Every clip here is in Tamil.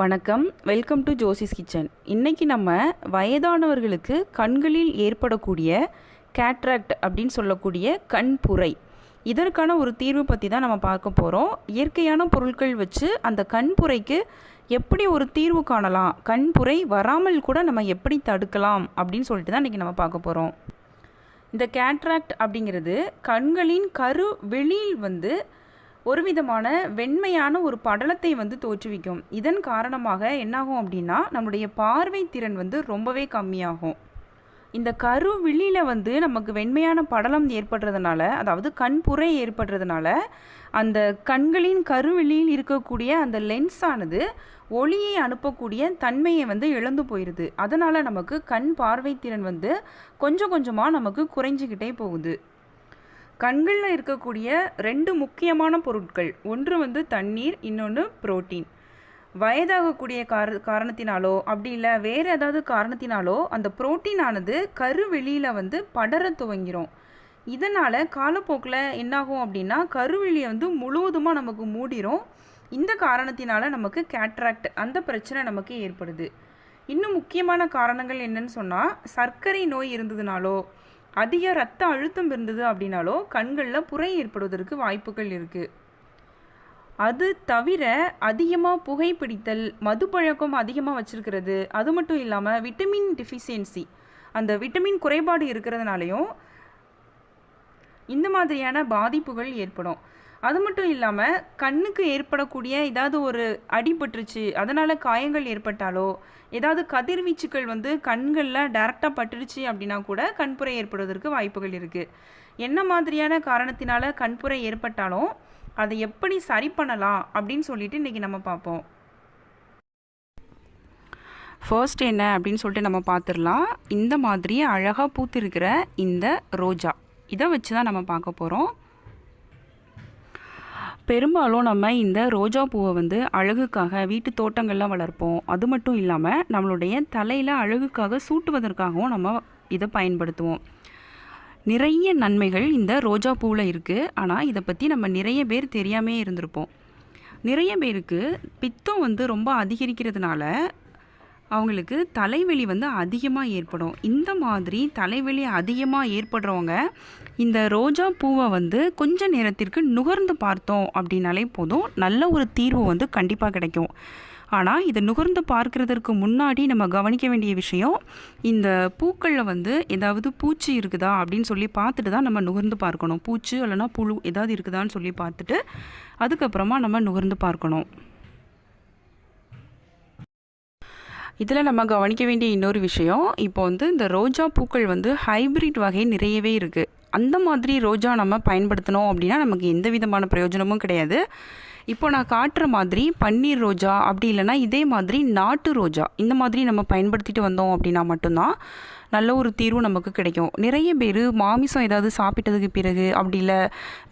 வணக்கம், வெல்கம் டு ஜோசிஸ் கிச்சன். இன்றைக்கி நம்ம வயதானவர்களுக்கு கண்களில் ஏற்படக்கூடிய கேட்ராக்ட் அப்படின்னு சொல்லக்கூடிய கண்புரை, இதற்கான ஒரு தீர்வு பற்றி தான் நம்ம பார்க்க போகிறோம். இயற்கையான பொருட்கள் வச்சு அந்த கண்புரைக்கு எப்படி ஒரு தீர்வு காணலாம், கண்புரை வராமல் கூட நம்ம எப்படி தடுக்கலாம் அப்படின்னு சொல்லிட்டு தான் இன்றைக்கி நம்ம பார்க்க போகிறோம். இந்த கேட்ராக்ட் அப்படிங்கிறது கண்களின் கரு வெளியில் ஒரு விதமான வெண்மையான ஒரு படலத்தை தோற்றுவிக்கும். இதன் காரணமாக என்னாகும் அப்படின்னா நம்முடைய பார்வை திறன் ரொம்பவே கம்மியாகும். இந்த கருவிழியில் நமக்கு வெண்மையான படலம் ஏற்படுறதுனால, அதாவது கண்புரை ஏற்படுறதுனால, அந்த கண்களின் கருவிழியில் இருக்கக்கூடிய அந்த லென்ஸானது ஒளியை அனுப்பக்கூடிய தன்மையை இழந்து போயிடுது. அதனால் நமக்கு கண் பார்வை திறன் கொஞ்சம் கொஞ்சமாக நமக்கு குறைஞ்சிக்கிட்டே போகுது. கண்களில் இருக்கக்கூடிய ரெண்டு முக்கியமான பொருட்கள், ஒன்று தண்ணீர், இன்னொன்று புரோட்டீன். வயதாகக்கூடிய காரணத்தினாலோ அப்படி இல்லை வேறு ஏதாவது காரணத்தினாலோ அந்த புரோட்டீன் ஆனது கருவெளியில் படர துவங்கிரும். இதனால் காலப்போக்கில் என்னாகும் அப்படின்னா கருவெளியை முழுவதுமாக நமக்கு மூடிரும். இந்த காரணத்தினால நமக்கு கேட்ராக்ட் அந்த பிரச்சனை நமக்கு ஏற்படுது. இன்னும் முக்கியமான காரணங்கள் என்னன்னு சொன்னால், சர்க்கரை நோய் இருந்ததுனாலோ அதிக இரத்த அழுத்தம் இருந்தது அப்படின்னாலோ கண்களில் புரை ஏற்படுவதற்கு வாய்ப்புகள் இருக்குது. அது தவிர அதிகமாக புகைப்பிடித்தல், மது பழக்கம் அதிகமாக வச்சுருக்கிறது, அது மட்டும் இல்லாமல் விட்டமின் டிஃபிஷியன்சி, அந்த விட்டமின் குறைபாடு இருக்கிறதுனாலையும் இந்த மாதிரியான பாதிப்புகள் ஏற்படும். அது மட்டும் இல்லாமல் கண்ணுக்கு ஏற்படக்கூடிய ஏதாவது ஒரு அடிபட்டுருச்சு, அதனால் காயங்கள் ஏற்பட்டாலோ, ஏதாவது கதிர்வீச்சுக்கள் கண்களில் டைரெக்டாக பட்டுருச்சு அப்படின்னா கூட கண்புரை ஏற்படுவதற்கு வாய்ப்புகள் இருக்குது. என்ன மாதிரியான காரணத்தினால கண்புரை ஏற்பட்டாலும் அதை எப்படி சரி பண்ணலாம் அப்படின்னு சொல்லிட்டு இன்றைக்கி நம்ம பார்ப்போம். ஃபர்ஸ்ட் என்ன அப்படின்னு சொல்லிட்டு நம்ம பார்த்துடலாம். இந்த மாதிரி அழகாக பூத்திருக்கிற இந்த ரோஜா, இதை வச்சு தான் நம்ம பார்க்க போகிறோம். பெரும்பாலும் நம்ம இந்த ரோஜா பூவை அழகுக்காக வீட்டு தோட்டங்களில் வளர்ப்போம். அது மட்டும் இல்லாமல் நம்மளுடைய தலையில் அழகுக்காக சூட்டுவதற்காகவும் நம்ம இதை பயன்படுத்துவோம். நிறைய நன்மைகள் இந்த ரோஜா பூவில் இருக்குது. ஆனால் இதை பற்றி நம்ம நிறைய பேர் தெரியாமே இருந்திருப்போம். நிறைய பேருக்கு பித்தம் ரொம்ப அதிகரிக்கிறதுனால அவங்களுக்கு தலைவலி அதிகமாக ஏற்படும். இந்த மாதிரி தலைவலி அதிகமாக ஏற்படுறவங்க இந்த ரோஜா பூவை கொஞ்ச நேரத்திற்கு நுகர்ந்து பார்த்தோம் அப்படின்னாலே போதும், நல்ல ஒரு தீர்வு கண்டிப்பாக கிடைக்கும். ஆனால் இதை நுகர்ந்து பார்க்குறதற்கு முன்னாடி நம்ம கவனிக்க வேண்டிய விஷயம், இந்த பூக்களில் ஏதாவது பூச்சி இருக்குதா அப்படின்னு சொல்லி பார்த்துட்டு தான் நம்ம நுகர்ந்து பார்க்கணும். பூச்சி இல்லைனா புழு ஏதாவது இருக்குதான்னு சொல்லி பார்த்துட்டு அதுக்கப்புறமா நம்ம நுகர்ந்து பார்க்கணும். இதில் நம்ம கவனிக்க வேண்டிய இன்னொரு விஷயம், இப்போ இந்த ரோஜா பூக்கள் ஹைப்ரிட் வகை நிறையவே இருக்குது. அந்த மாதிரி ரோஜா நம்ம பயன்படுத்தினோம் அப்படின்னா நமக்கு எந்த விதமான பிரயோஜனமும் கிடையாது. இப்போ நான் காட்டுற மாதிரி பன்னீர் ரோஜா, அப்படி இல்லைனா இதே மாதிரி நாட்டு ரோஜா, இந்த மாதிரி நம்ம பயன்படுத்திட்டு வந்தோம் அப்படின்னா மட்டும்தான் நல்ல ஒரு தீர்வு நமக்கு கிடைக்கும். நிறைய பேர் மாமிசம் ஏதாவது சாப்பிட்டதுக்கு பிறகு அப்படி இல்லை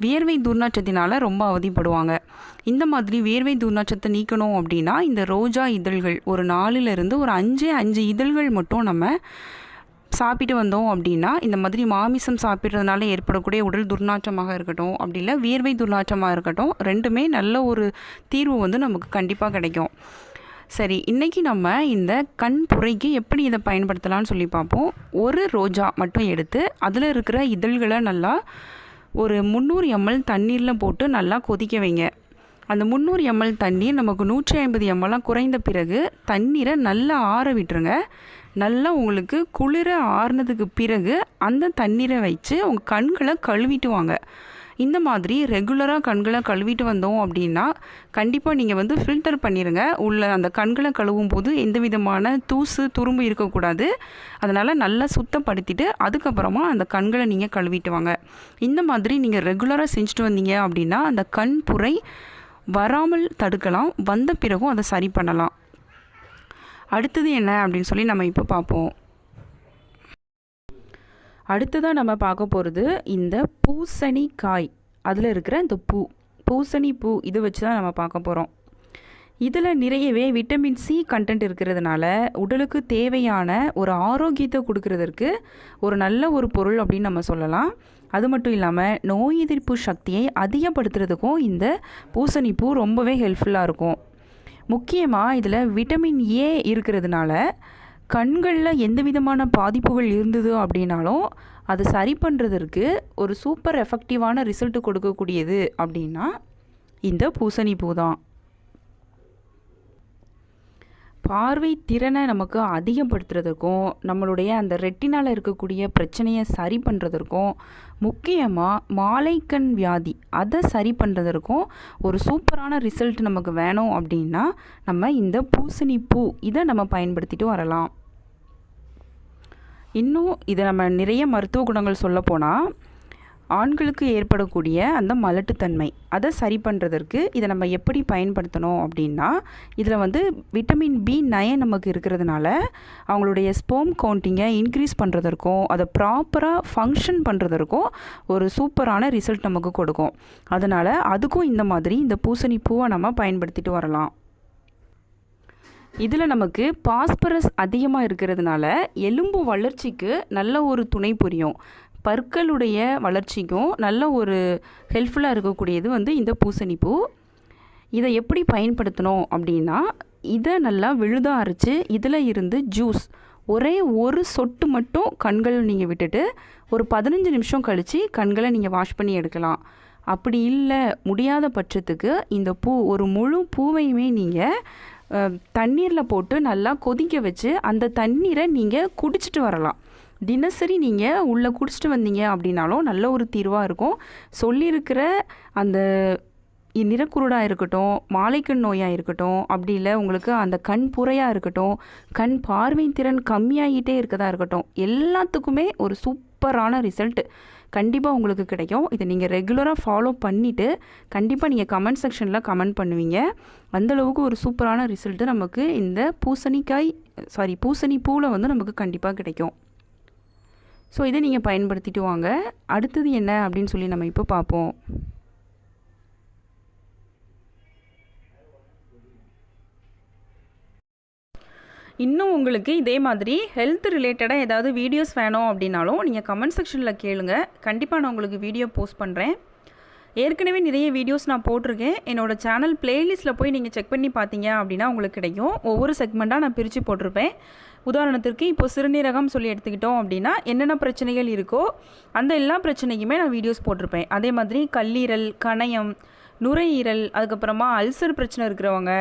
வியர்வை துர்நாற்றத்தினால ரொம்ப அவதிப்படுவாங்க. இந்த மாதிரி வியர்வை துர்நாற்றத்தை நீக்கணும் அப்படின்னா இந்த ரோஜா இதழ்கள் ஒரு 4லிருந்து ஒரு 5 இதழ்கள் மட்டும் நம்ம சாப்பிட்டு வந்தோம் அப்படின்னா இந்த மாதிரி மாமிசம் சாப்பிட்றதுனால ஏற்படக்கூடிய உடல் துர்நாற்றமாக இருக்கட்டும், அப்படி இல்லை வியர்வை துர்நாற்றமாக இருக்கட்டும், ரெண்டுமே நல்ல ஒரு தீர்வு நமக்கு கண்டிப்பாக கிடைக்கும். சரி, இன்றைக்கி நம்ம இந்த கண்புரைக்கு எப்படி இதை பயன்படுத்தலாம்னு சொல்லி பார்ப்போம். ஒரு ரோஜா மட்டும் எடுத்து அதில் இருக்கிற இதழ்களை நல்லா ஒரு 300 ml தண்ணீரில் போட்டு நல்லா கொதிக்க வைங்க. அந்த 300 ml தண்ணீர் நமக்கு 150 ml குறைந்த பிறகு தண்ணீரை நல்லா ஆற விட்டுருங்க. நல்லா உங்களுக்கு குளிர ஆறுனதுக்கு பிறகு அந்த தண்ணீரை வச்சு உங்கள் கண்களை கழுவிட்டு வாங்க. இந்த மாதிரி ரெகுலராக கண்களை கழுவிட்டு வந்தோம் அப்படின்னா கண்டிப்பாக நீங்கள் ஃபில்டர் பண்ணிடுங்க. உள்ள அந்த கண்களை கழுவும் போது எந்த விதமான தூசு துரும்பு இருக்கக்கூடாது. அதனால் நல்லா சுத்தப்படுத்திட்டு அதுக்கப்புறமா அந்த கண்களை நீங்கள் கழுவிட்டு வாங்க. இந்த மாதிரி நீங்கள் ரெகுலராக செஞ்சுட்டு வந்தீங்க அப்படின்னா அந்த கண்புரை வராமல் தடுக்கலாம். வந்த பிறகும் அதை சரி பண்ணலாம். அடுத்தது என்ன அப்படின்னு சொல்லி நம்ம இப்போ பார்ப்போம். அடுத்ததாக நம்ம பார்க்க போகிறது இந்த பூசணிக்காய், அதில் இருக்கிற இந்த பூசணி பூ, இதை வச்சு தான் நம்ம பார்க்க போகிறோம். இதில் நிறையவே விட்டமின் சி கண்டென்ட் இருக்கிறதுனால உடலுக்கு தேவையான ஒரு ஆரோக்கியத்தை கொடுக்கறதற்கு ஒரு நல்ல ஒரு பொருள் அப்படின்னு நம்ம சொல்லலாம். அது மட்டும் இல்லாமல் நோய் எதிர்ப்பு சக்தியை அதிகப்படுத்துறதுக்கும் இந்த பூசணிப்பூ ரொம்பவே ஹெல்ப்ஃபுல்லாக இருக்கும். முக்கியமாக இதில் விட்டமின் ஏ இருக்கிறதுனால கண்களில் எந்த விதமான பாதிப்புகள் இருந்தது அப்படின்னாலும் அதை சரி பண்ணுறதற்கு ஒரு சூப்பர் எஃபெக்டிவான ரிசல்ட் கொடுக்கக்கூடியது அப்படின்னா இந்த பூசணி பூ தான். பார்வை திறனை நமக்கு அதிகப்படுத்துறதுக்கும் நம்மளுடைய அந்த ரெட்டினால் இருக்கக்கூடிய பிரச்சனையை சரி பண்ணுறதற்கும் முக்கியமாக மாலைக்கண் வியாதி அதை சரி பண்ணுறதற்கும் ஒரு சூப்பரான ரிசல்ட் நமக்கு வேணும் அப்படின்னா நம்ம இந்த பூசணி பூ இதை நம்ம பயன்படுத்திட்டு வரலாம். இன்னும் இதை நம்ம நிறைய மருத்துவ குணங்கள் சொல்லப்போனால் ஆண்களுக்கு ஏற்படக்கூடிய அந்த மலட்டுத்தன்மை அதை சரி பண்ணுறதற்கு இதை நம்ம எப்படி பயன்படுத்தணும் அப்படின்னா இதில் விட்டமின் B9 நமக்கு இருக்கிறதுனால அவங்களுடைய ஸ்பெர்ம் கவுண்டிங்கை இன்க்ரீஸ் பண்ணுறதற்கும் அதை ப்ராப்பராக ஃபங்க்ஷன் பண்ணுறதற்கும் ஒரு சூப்பரான ரிசல்ட் நமக்கு கொடுக்கும். அதனால் அதுக்கும் இந்த மாதிரி இந்த பூசணி பூவை நம்ம பயன்படுத்திட்டு வரலாம். இதில் நமக்கு பாஸ்பரஸ் அதிகமாக இருக்கிறதுனால எலும்பு வளர்ச்சிக்கு நல்ல ஒரு துணை புரியும். பற்களுடைய வளர்ச்சிக்கும் நல்ல ஒரு ஹெல்ப்ஃபுல்லாக இருக்கக்கூடியது இந்த பூசணி பூ. இதை எப்படி பயன்படுத்தணும் அப்படின்னா இதை நல்லா விழுதாக அரைச்சி இதில் இருந்து ஜூஸ் ஒரே ஒரு சொட்டு மட்டும் கண்கள் நீங்கள் விட்டுட்டு ஒரு 15 நிமிஷம் கழித்து கண்களை நீங்கள் வாஷ் பண்ணி எடுக்கலாம். அப்படி இல்லை முடியாத பட்சத்துக்கு இந்த பூ ஒரு முழு பூவையுமே நீங்கள் தண்ணீரில் போட்டு நல்லா கொதிக்க வச்சு அந்த தண்ணீரை நீங்கள் குடிச்சிட்டு வரலாம். தினசரி நீங்கள் உள்ளே குடிச்சிட்டு வந்தீங்க அப்படின்னாலும் நல்ல ஒரு தீர்வாக இருக்கும். சொல்லியிருக்கிற அந்த நிறக்குருடாக இருக்கட்டும், மாலைக்கண் நோயாக இருக்கட்டும், அப்படி இல்லை உங்களுக்கு அந்த கண் புரையாக இருக்கட்டும், கண் பார்வை திறன் கம்மியாகிட்டே இருக்கதா இருக்கட்டும், எல்லாத்துக்குமே ஒரு சூப்பரான ரிசல்ட் கண்டிப்பாக உங்களுக்கு கிடைக்கும். இதை நீங்கள் ரெகுலராக ஃபாலோ பண்ணிவிட்டு கண்டிப்பாக நீங்கள் கமெண்ட் செக்ஷனில் கமெண்ட் பண்ணுவீங்க. அந்தளவுக்கு ஒரு சூப்பரான ரிசல்ட்டு நமக்கு இந்த பூசணி பூவில் நமக்கு கண்டிப்பாக கிடைக்கும். ஸோ இதை நீங்கள் பயன்படுத்திட்டு வாங்க. அடுத்தது என்ன அப்படின்னு சொல்லி நம்ம இப்போ பார்ப்போம். இன்னும் உங்களுக்கு இதே மாதிரி ஹெல்த் ரிலேட்டடாக ஏதாவது வீடியோஸ் வேணும் அப்படின்னாலும் நீங்கள் கமெண்ட் செக்ஷனில் கேளுங்க. கண்டிப்பாக நான் உங்களுக்கு வீடியோ போஸ்ட் பண்ணுறேன். ஏற்கனவே நிறைய வீடியோஸ் நான் போட்டிருக்கேன். என்னோடய சேனல் பிளேலிஸ்ட்டில் போய் நீங்கள் செக் பண்ணி பார்த்தீங்க அப்படின்னா உங்களுக்கு கிடைக்கும். ஒவ்வொரு செக்மெண்ட்டாக நான் பிரித்து போட்டிருப்பேன். உதாரணத்திற்கு இப்போ சிறுநீரகம் சொல்லி எடுத்துக்கிட்டோம் அப்படின்னா என்னென்ன பிரச்சனைகள் இருக்கோ அந்த எல்லா பிரச்சனைக்குமே நான் வீடியோஸ் போட்டிருப்பேன். அதே மாதிரி கல்லீரல், கணையம், நுரையீரல், அதுக்கப்புறமா அல்சர் பிரச்சனை இருக்கிறவங்க,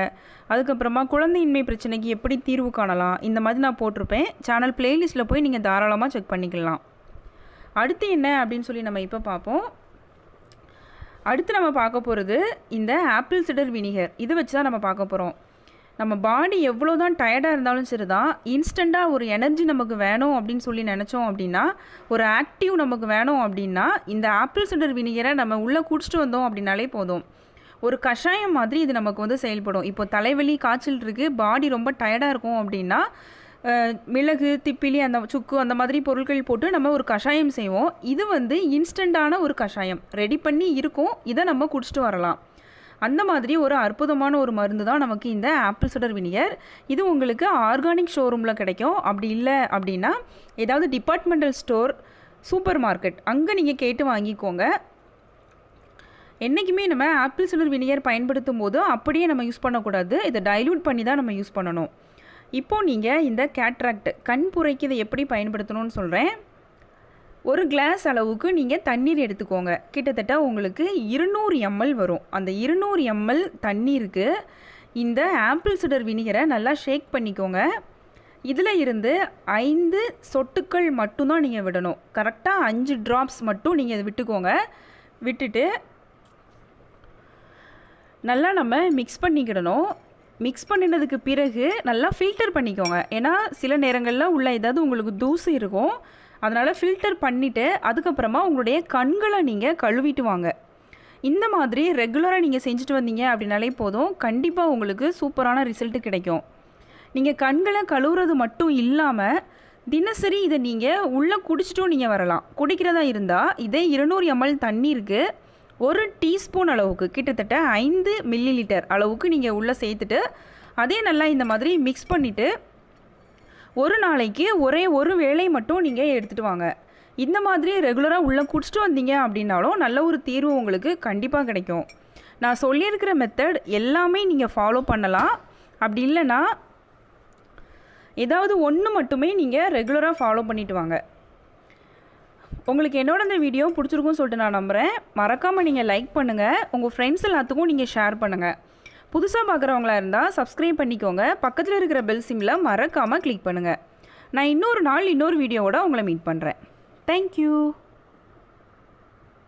அதுக்கப்புறமா குழந்தையின்மை பிரச்சனைக்கு எப்படி தீர்வு காணலாம், இந்த மாதிரி நான் போட்டிருப்பேன். சேனல் பிளேலிஸ்ட்டில் போய் நீங்கள் தாராளமாக செக் பண்ணிக்கலாம். அடுத்து என்ன அப்படின்னு சொல்லி நம்ம இப்போ பார்ப்போம். அடுத்து நம்ம பார்க்க போகிறது இந்த ஆப்பிள் சிடர் வினிகர். இதை வச்சு தான் நம்ம பார்க்க போகிறோம். நம்ம பாடி எவ்வளோ தான் டயர்டாக இருந்தாலும் சரி தான், இன்ஸ்டண்ட்டாக ஒரு எனர்ஜி நமக்கு வேணும் அப்படின்னு சொல்லி நினச்சோம் அப்படின்னா, ஒரு ஆக்டிவ் நமக்கு வேணும் அப்படின்னா இந்த ஆப்பிள் சிடர் வினிகரை நம்ம உள்ளே குடிச்சிட்டு வந்தோம் அப்படின்னாலே போதும். ஒரு கஷாயம் மாதிரி இது நமக்கு செயல்படும். இப்போ தலைவலி, காய்ச்சல் இருக்குது, பாடி ரொம்ப டயர்டாக இருக்கும் அப்படின்னா மிளகு, திப்பிலி, அந்த சுக்கு அந்த மாதிரி பொருட்கள் போட்டு நம்ம ஒரு கஷாயம் செய்வோம். இது இன்ஸ்டண்ட்டான ஒரு கஷாயம் ரெடி பண்ணி இருக்கும். இதை நம்ம குடிச்சிட்டு வரலாம். அந்த மாதிரி ஒரு அற்புதமான ஒரு மருந்து தான் நமக்கு இந்த ஆப்பிள் சிடர் வினிகர். இது உங்களுக்கு ஆர்கானிக் ஷோரூமில் கிடைக்கும். அப்படி இல்லை அப்படின்னா ஏதாவது டிபார்ட்மெண்டல் ஸ்டோர், சூப்பர் மார்க்கெட் அங்கே நீங்கள் கேட்டு வாங்கிக்கோங்க. என்றைக்குமே நம்ம ஆப்பிள் சிடர் வினிகர் பயன்படுத்தும் போது அப்படியே நம்ம யூஸ் பண்ணக்கூடாது. இதை டைல்யூட் பண்ணி தான் நம்ம யூஸ் பண்ணணும். இப்போது நீங்கள் இந்த கேட்ராக்ட் கண் புரைக்கு இதை எப்படி பயன்படுத்தணும்னு சொல்கிறேன். ஒரு கிளாஸ் அளவுக்கு நீங்கள் தண்ணீர் எடுத்துக்கோங்க. கிட்டத்தட்ட உங்களுக்கு 200 ml வரும். அந்த 200 ml தண்ணீருக்கு இந்த ஆப்பிள் சிடர் வினிகரை நல்லா ஷேக் பண்ணிக்கோங்க. இதில் இருந்து 5 சொட்டுக்கள் மட்டும்தான் நீங்கள் விடணும். கரெக்டாக 5 ட்ராப்ஸ் மட்டும் நீங்கள் இதை விட்டுக்கோங்க. விட்டுட்டு நல்லா நம்ம மிக்ஸ் பண்ணிக்கிடணும். மிக்ஸ் பண்ணினதுக்கு பிறகு நல்லா ஃபில்டர் பண்ணிக்கோங்க. ஏன்னா சில நேரங்களில் உள்ள ஏதாவது உங்களுக்கு தூசு இருக்கும். அதனால் ஃபில்டர் பண்ணிவிட்டு அதுக்கப்புறமா உங்களுடைய கண்களை நீங்கள் கழுவிட்டு வாங்க. இந்த மாதிரி ரெகுலராக நீங்கள் செஞ்சுட்டு வந்தீங்க அப்படின்னாலே போதும், கண்டிப்பாக உங்களுக்கு சூப்பரான ரிசல்ட்டு கிடைக்கும். நீங்கள் கண்களை கழுவுறது மட்டும் இல்லாமல் தினசரி இதை நீங்கள் உள்ளே குடிச்சிட்டும் நீங்கள் வரலாம். குடிக்கிறதா இருந்தால் இதே 200 ml தண்ணீருக்கு 1 டீஸ்பூன் அளவுக்கு கிட்டத்தட்ட 5 மில்லிலிட்டர் அளவுக்கு நீங்கள் உள்ளே சேர்த்துட்டு அதே நல்லா இந்த மாதிரி மிக்ஸ் பண்ணிவிட்டு ஒரு நாளைக்கு ஒரு வேளை மட்டும் நீங்கள் எடுத்துகிட்டு வாங்க. இந்த மாதிரி ரெகுலராக உள்ளே குடிச்சிட்டு வந்தீங்க அப்படின்னாலும் நல்ல ஒரு தீர்வு உங்களுக்கு கண்டிப்பாக கிடைக்கும். நான் சொல்லியிருக்கிற மெத்தட் எல்லாமே நீங்கள் ஃபாலோ பண்ணலாம். அப்படி இல்லைன்னா ஏதாவது ஒன்று மட்டுமே நீங்கள் ரெகுலராக ஃபாலோ பண்ணிட்டு வாங்க. உங்களுக்கு என்னோட இந்த வீடியோ பிடிச்சிருக்குன்னு சொல்லிட்டு நான் நம்புகிறேன். மறக்காமல் நீங்கள் லைக் பண்ணுங்கள், உங்கள் ஃப்ரெண்ட்ஸ் எல்லாத்துக்கும் நீங்கள் ஷேர் பண்ணுங்கள். புதுசாக பார்க்குறவங்களா இருந்தால் சப்ஸ்கிரைப் பண்ணிக்கோங்க. பக்கத்தில் இருக்கிற பெல் சிம்மில் மறக்காமல் கிளிக் பண்ணுங்கள். நான் இன்னொரு நாள் இன்னொரு வீடியோவோட உங்களை மீட் பண்ணுறேன். தேங்க்யூ.